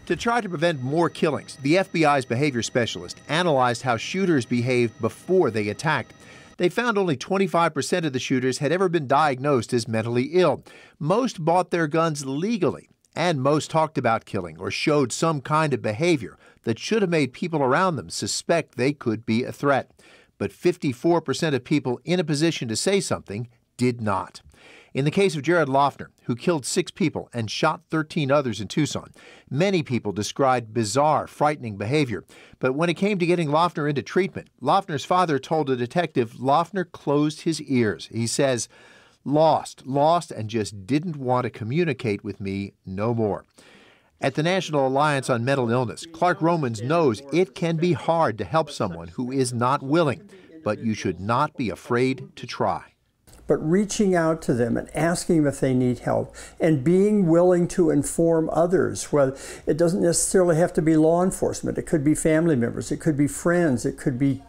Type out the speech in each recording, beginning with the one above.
To try to prevent more killings, the FBI's behavior specialist analyzed how shooters behaved before they attacked. They found only 25% of the shooters had ever been diagnosed as mentally ill. Most bought their guns legally, and most talked about killing or showed some kind of behavior that should have made people around them suspect they could be a threat. But 54% of people in a position to say something did not. In the case of Jared Loughner, who killed 6 people and shot 13 others in Tucson, many people described bizarre, frightening behavior. But when it came to getting Loughner into treatment, Loughner's father told a detective Loughner closed his ears. He says, lost, and just didn't want to communicate with me no more. At the National Alliance on Mental Illness, Clark Romans knows it can be hard to help someone who is not willing, but you should not be afraid to try. But reaching out to them and asking them if they need help and being willing to inform others. Well, it doesn't necessarily have to be law enforcement. It could be family members. It could be friends. It could be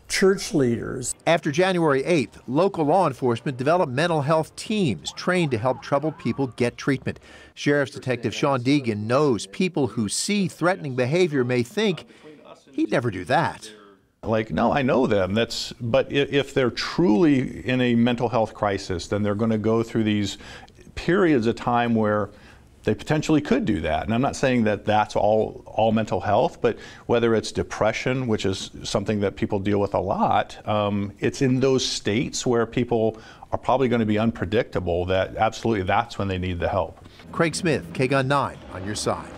church leaders. After January 8th, local law enforcement developed mental health teams trained to help troubled people get treatment. Sheriff's Detective Sean Deegan knows people who see threatening behavior may think he'd never do that. Like, no, I know them. But if they're truly in a mental health crisis, then they're going to go through these periods of time where they potentially could do that. And I'm not saying that that's all mental health, but whether it's depression, which is something that people deal with a lot, it's in those states where people are probably going to be unpredictable that absolutely that's when they need the help. Craig Smith, KGUN 9 on your side.